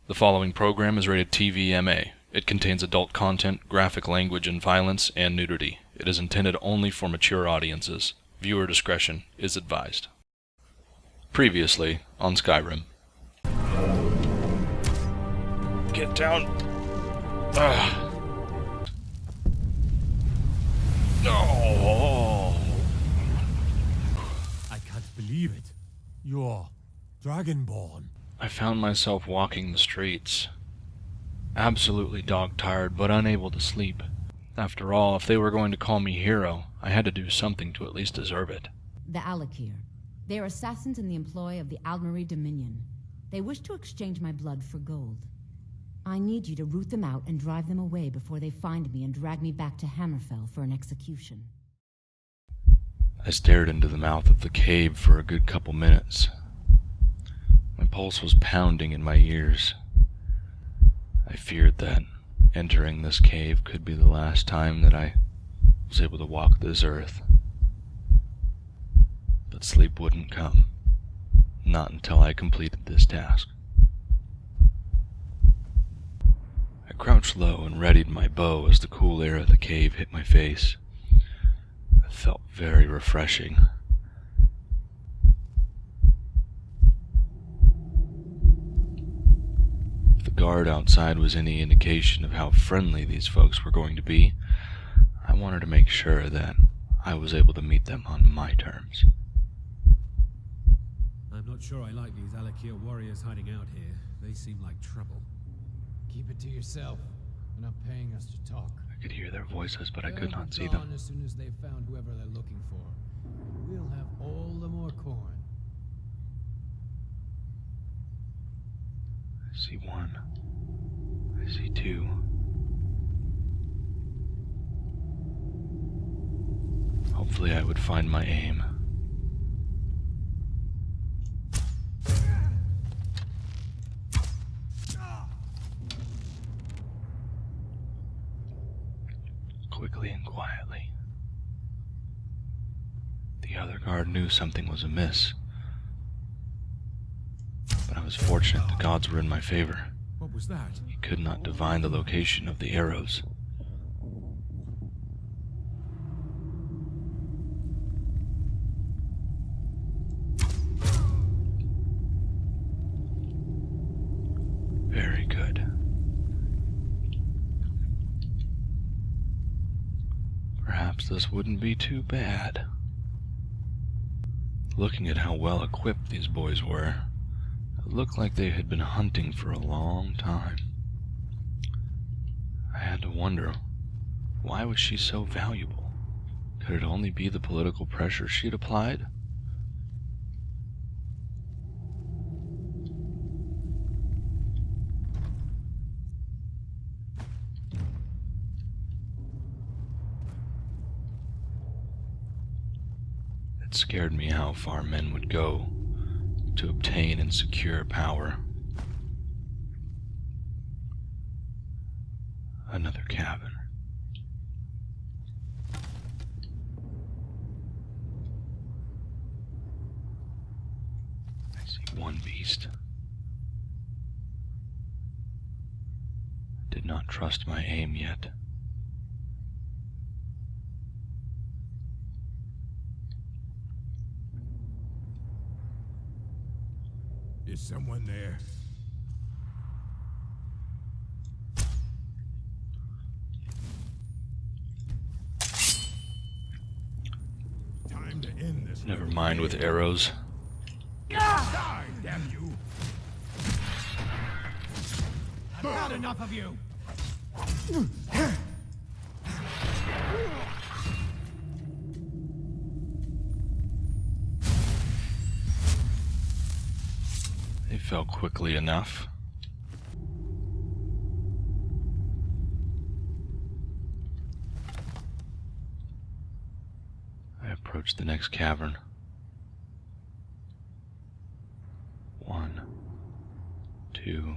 The following program is rated TV-MA. It contains adult content, graphic language and violence, and nudity. It is intended only for mature audiences. Viewer discretion is advised. Previously on Skyrim. Get down! No! I can't believe it. You're Dragonborn. I found myself walking the streets, absolutely dog-tired but unable to sleep. After all, if they were going to call me hero, I had to do something to at least deserve it. The Alik'r. They are assassins in the employ of the Alik'r Dominion. They wish to exchange my blood for gold. I need you to root them out and drive them away before they find me and drag me back to Hammerfell for an execution. I stared into the mouth of the cave for a good couple minutes. My pulse was pounding in my ears. I feared that entering this cave could be the last time that I was able to walk this earth. But sleep wouldn't come. Not until I completed this task. I crouched low and readied my bow as the cool air of the cave hit my face. It felt very refreshing. If the guard outside was any indication of how friendly these folks were going to be, I wanted to make sure that I was able to meet them on my terms. I'm not sure I like these Alik'r warriors hiding out here. They seem like trouble. Keep it to yourself. They're not paying us to talk. I could hear their voices, but I could They'll not be see gone them. as soon as they've found whoever they're looking for. We'll have all the more corn. I see one. I see two. Hopefully I would find my aim. Quickly and quietly. The other guard knew something was amiss. But I was fortunate the gods were in my favor. What was that? He could not divine the location of the arrows. Very good. Perhaps this wouldn't be too bad. Looking at how well equipped these boys were, it looked like they had been hunting for a long time. I had to wonder, why was she so valuable? Could it only be the political pressure she'd applied? It scared me how far men would go to obtain and secure power. Another cabin. I see one beast. Did not trust my aim yet. Is someone there? Time to end this. Never mind with arrows. Die, damn you! I've had enough of you! They fell quickly enough. I approached the next cavern. 1, 2,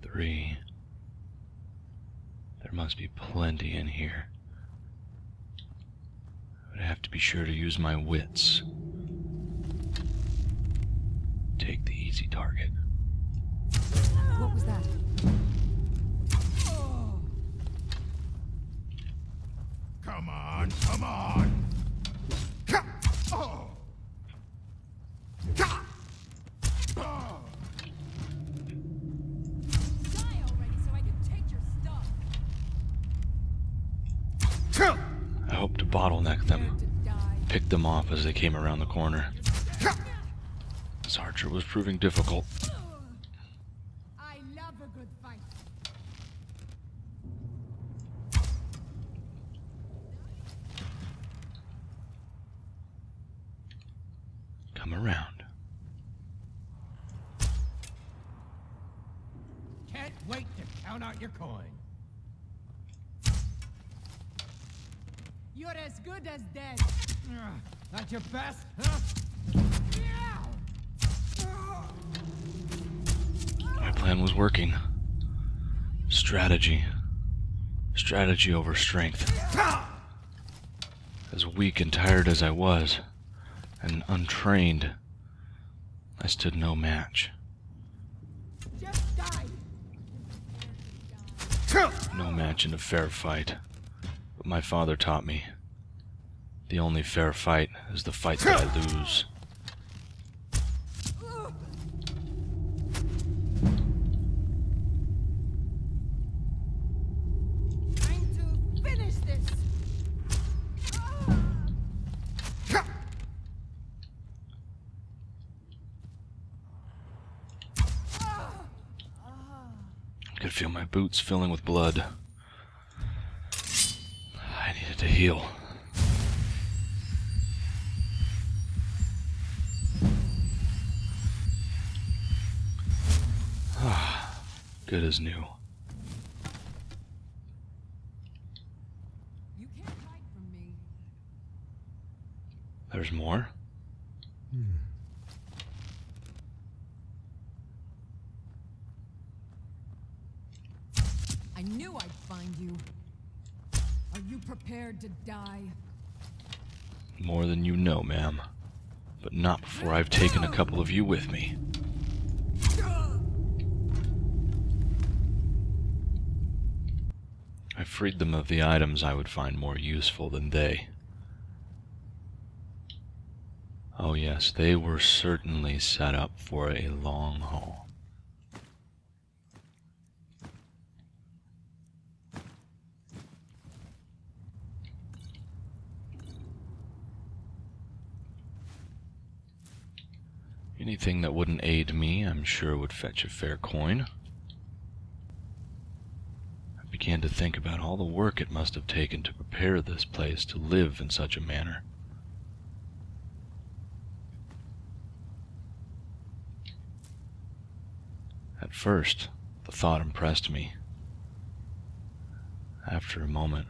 3. There must be plenty in here. I would have to be sure to use my wits. take the easy target. What was that? Come on, come on! Die already so I can take your stuff. I hoped to bottleneck them, To die. pick them off as they came around the corner. This archer was proving difficult. I love a good fight. Come around. Can't wait to count out your coin. You're as good as dead. Not your best, huh? My plan was working. Strategy. Strategy over strength. As weak and tired as I was, and untrained, I stood no match. Just die. No match in a fair fight. But my father taught me, the only fair fight is the fight that I lose. Time to finish this. I could feel my boots filling with blood. I needed to heal. Good as new. You can't hide from me. There's more? I knew I'd find you. Are you prepared to die? More than you know, ma'am. But not before I've taken a couple of you with me. I freed them of the items I would find more useful than they. Oh yes, they were certainly set up for a long haul. Anything that wouldn't aid me, I'm sure would fetch a fair coin. I began to think about all the work it must have taken to prepare this place to live in such a manner. At first, the thought impressed me. After a moment,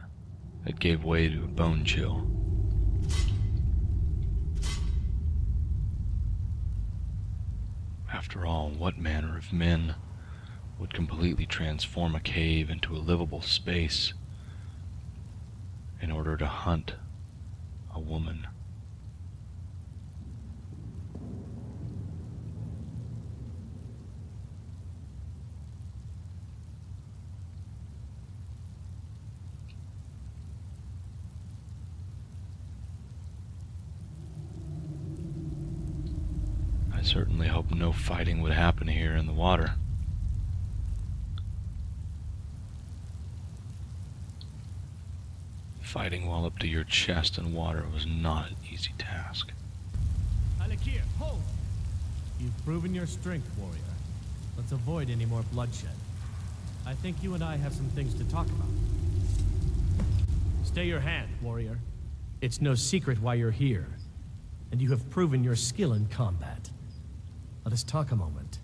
it gave way to a bone chill. After all, what manner of men would completely transform a cave into a livable space in order to hunt a woman? I certainly hope no fighting would happen here in the water. Fighting while up to your chest in water was not an easy task. Alik'r, hold! You've proven your strength, warrior. Let's avoid any more bloodshed. I think you and I have some things to talk about. Stay your hand, warrior. It's no secret why you're here, and you have proven your skill in combat. Let us talk a moment,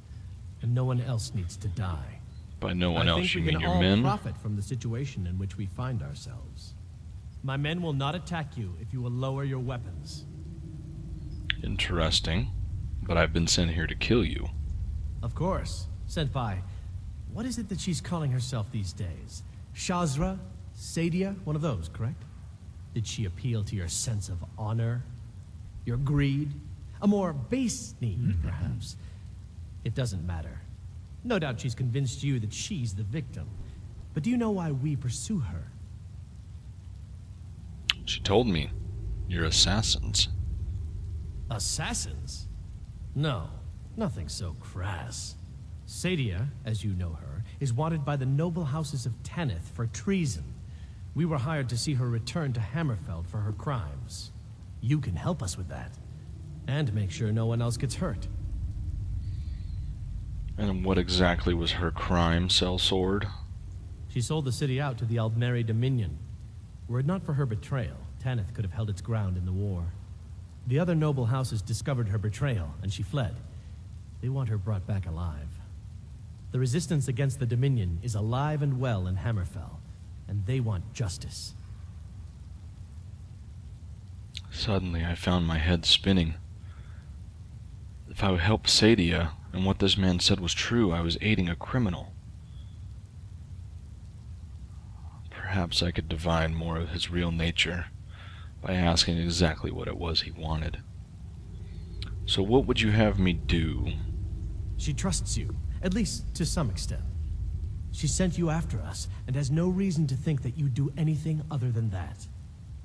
and no one else needs to die. By no one else, you I think we mean can your all men? profit from the situation in which we find ourselves. My men will not attack you if you will lower your weapons. Interesting. But I've been sent here to kill you. Of course. Sent by... What is it that she's calling herself these days? Shazra? Sadia? One of those, correct? Did she appeal to your sense of honor? Your greed? A more base need, perhaps? It doesn't matter. No doubt she's convinced you that she's the victim. But do you know why we pursue her? She told me. You're assassins. Assassins? No, nothing so crass. Sadia, as you know her, is wanted by the noble houses of Tanith for treason. We were hired to see her return to Hammerfell for her crimes. You can help us with that. And make sure no one else gets hurt. And what exactly was her crime, Sellsword? She sold the city out to the Aldmeri Dominion. Were it not for her betrayal, Tanith could have held its ground in the war. The other noble houses discovered her betrayal, and she fled. They want her brought back alive. The resistance against the Dominion is alive and well in Hammerfell, and they want justice. Suddenly, I found my head spinning. If I would help Sadia, and what this man said was true, I was aiding a criminal. Perhaps I could divine more of his real nature by asking exactly what it was he wanted. So what would you have me do? She trusts you, at least to some extent. She sent you after us, and has no reason to think that you'd do anything other than that.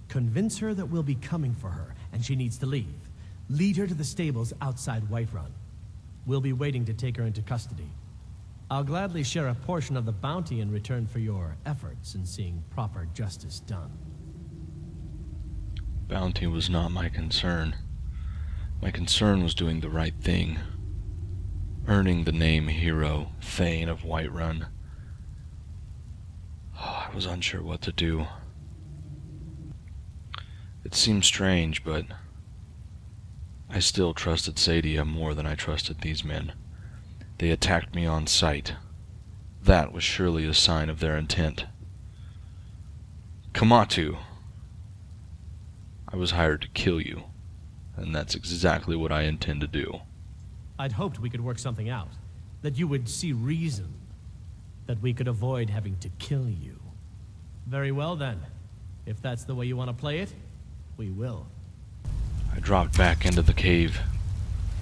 Convince her that we'll be coming for her, and she needs to leave. Lead her to the stables outside Whiterun. We'll be waiting to take her into custody. I'll gladly share a portion of the bounty in return for your efforts in seeing proper justice done. Bounty was not my concern. My concern was doing the right thing. Earning the name hero, Thane of Whiterun. I was unsure what to do. It seemed strange, but I still trusted Sadia more than I trusted these men. They attacked me on sight. That was surely a sign of their intent. Kamatu! I was hired to kill you, and that's exactly what I intend to do. I'd hoped we could work something out. That you would see reason. That we could avoid having to kill you. Very well then. If that's the way you want to play it, we will. I dropped back into the cave,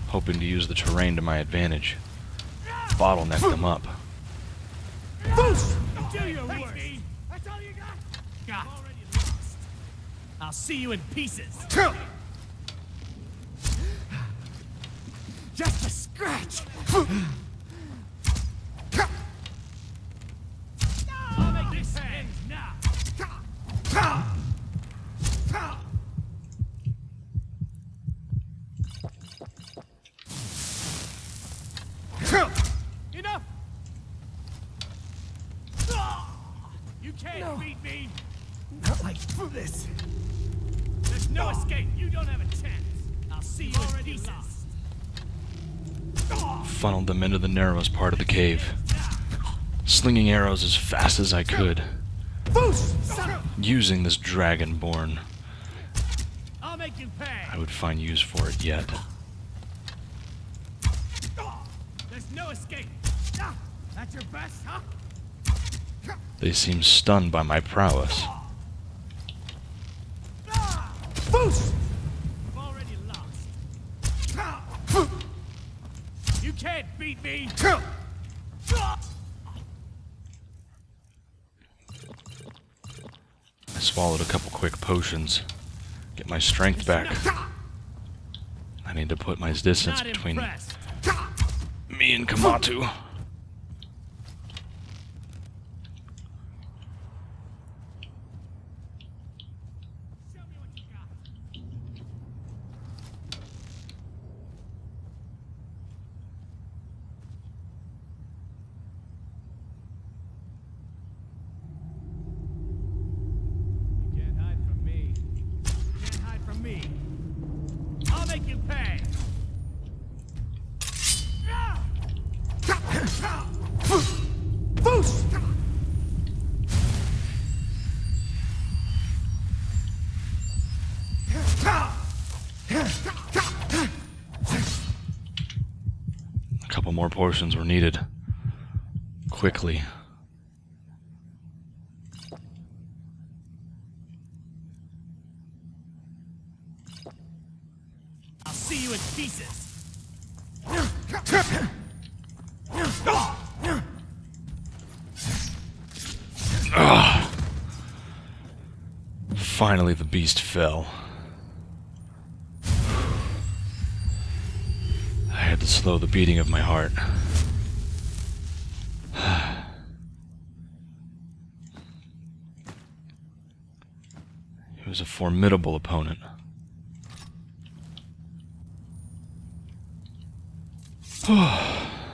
hoping to use the terrain to my advantage. Bottleneck them up. Do your worst. That's all you got? Already lost. I'll see you in pieces. Just a scratch! I'll make this end now. Enough! You can't beat me! Not like this. There's no escape! You don't have a chance! I'll see you in pieces! Funneled them into the narrowest part of the cave, slinging arrows as fast as I could, using this dragonborn. I'll make you pay! I would find use for it yet. There's no escape! That's your best, huh? They seemed stunned by my prowess. You've already lost. You can't beat me! I swallowed a couple quick potions, get my strength back. I need to put my distance Not between impressed. me and Kamatu. Show me what you got. You can't hide from me. You can't hide from me. I'll make you pay. A couple more potions were needed. Quickly. I'll see you in pieces. Ugh. Finally, the beast fell. I had to slow the beating of my heart. He was a formidable opponent. I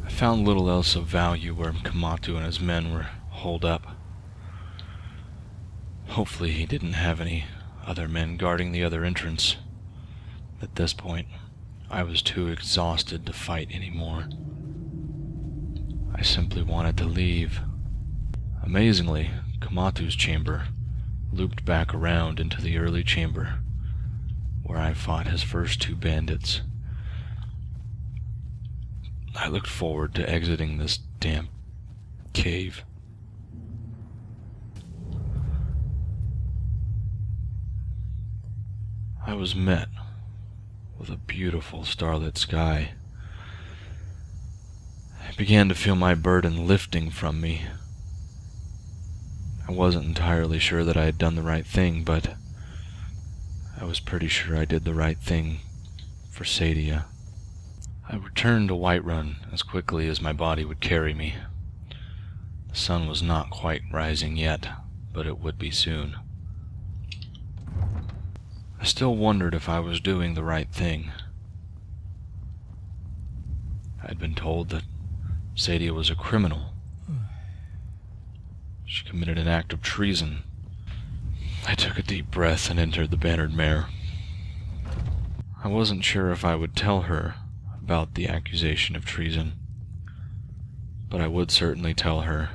found little else of value where Kamatu and his men were holed up. Hopefully he didn't have any other men guarding the other entrance. At this point, I was too exhausted to fight anymore. I simply wanted to leave. Amazingly, Kamatu's chamber looped back around into the early chamber, where I fought his first two bandits. I looked forward to exiting this damp cave. I was met with a beautiful starlit sky. I began to feel my burden lifting from me. I wasn't entirely sure that I had done the right thing, but I was pretty sure I did the right thing for Sadia. I returned to Whiterun as quickly as my body would carry me. The sun was not quite rising yet, but it would be soon. I still wondered if I was doing the right thing. I'd been told that Sadia was a criminal. She committed an act of treason. I took a deep breath and entered the Bannered Mare. I wasn't sure if I would tell her about the accusation of treason, but I would certainly tell her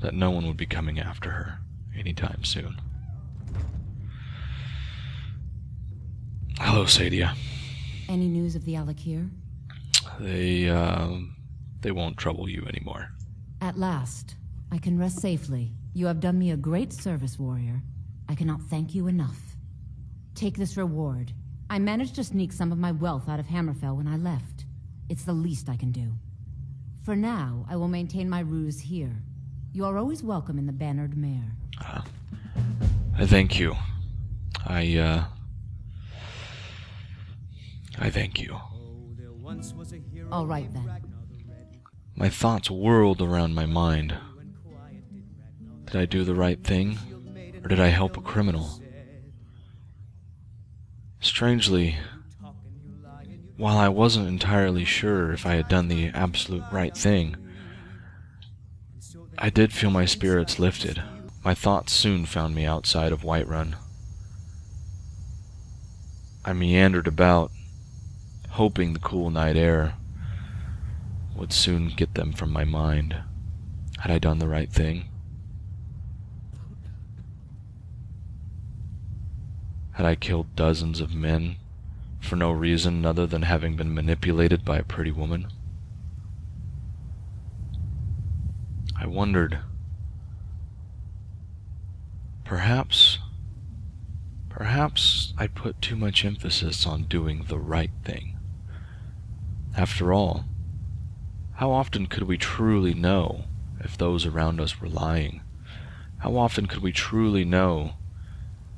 that no one would be coming after her anytime soon. Hello, Sadia. Any news of the Alik'r? They won't trouble you anymore. At last, I can rest safely. You have done me a great service, warrior. I cannot thank you enough. Take this reward. I managed to sneak some of my wealth out of Hammerfell when I left. It's the least I can do. For now, I will maintain my ruse here. You are always welcome in the Bannered Mare. I thank you. I thank you. All right, then. My thoughts whirled around my mind. Did I do the right thing, or did I help a criminal? Strangely, while I wasn't entirely sure if I had done the absolute right thing, I did feel my spirits lifted. My thoughts soon found me outside of Whiterun. I meandered about, hoping the cool night air would soon get them from my mind. Had I done the right thing? Had I killed dozens of men for no reason other than having been manipulated by a pretty woman? I wondered. Perhaps I put too much emphasis on doing the right thing. After all, how often could we truly know if those around us were lying? How often could we truly know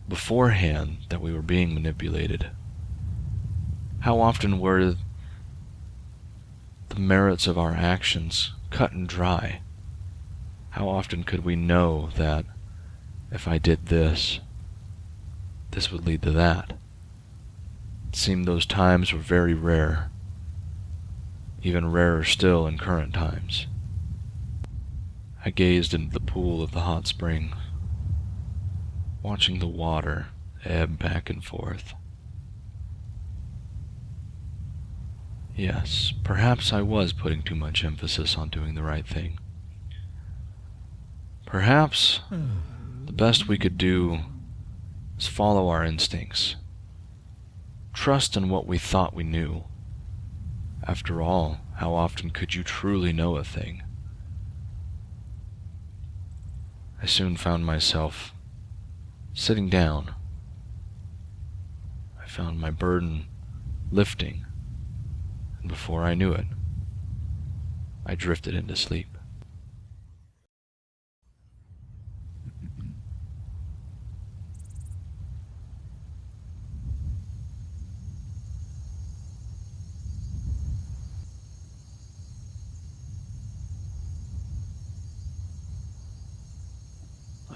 beforehand that we were being manipulated? How often were the merits of our actions cut and dry? How often could we know that if I did this, this would lead to that? It seemed those times were very rare, even rarer still in current times. I gazed into the pool of the hot spring, watching the water ebb back and forth. Yes, perhaps I was putting too much emphasis on doing the right thing. Perhaps the best we could do is follow our instincts. Trust in what we thought we knew. After all, how often could you truly know a thing? I soon found myself sitting down. I found my burden lifting, and before I knew it, I drifted into sleep.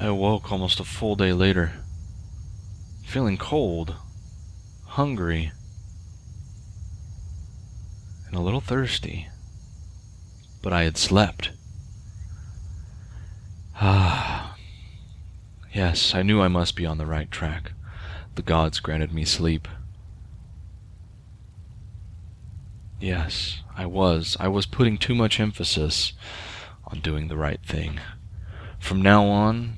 I awoke almost a full day later, feeling cold, hungry, and a little thirsty. But I had slept. Yes, I knew I must be on the right track. The gods granted me sleep. Yes, I was. I was putting too much emphasis on doing the right thing. From now on,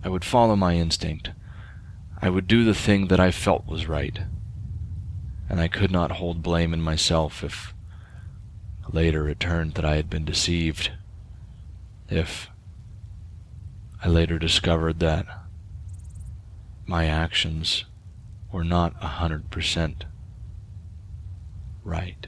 I would follow my instinct. I would do the thing that I felt was right. And I could not hold blame in myself if later it turned that I had been deceived. If I later discovered that my actions were not 100% right.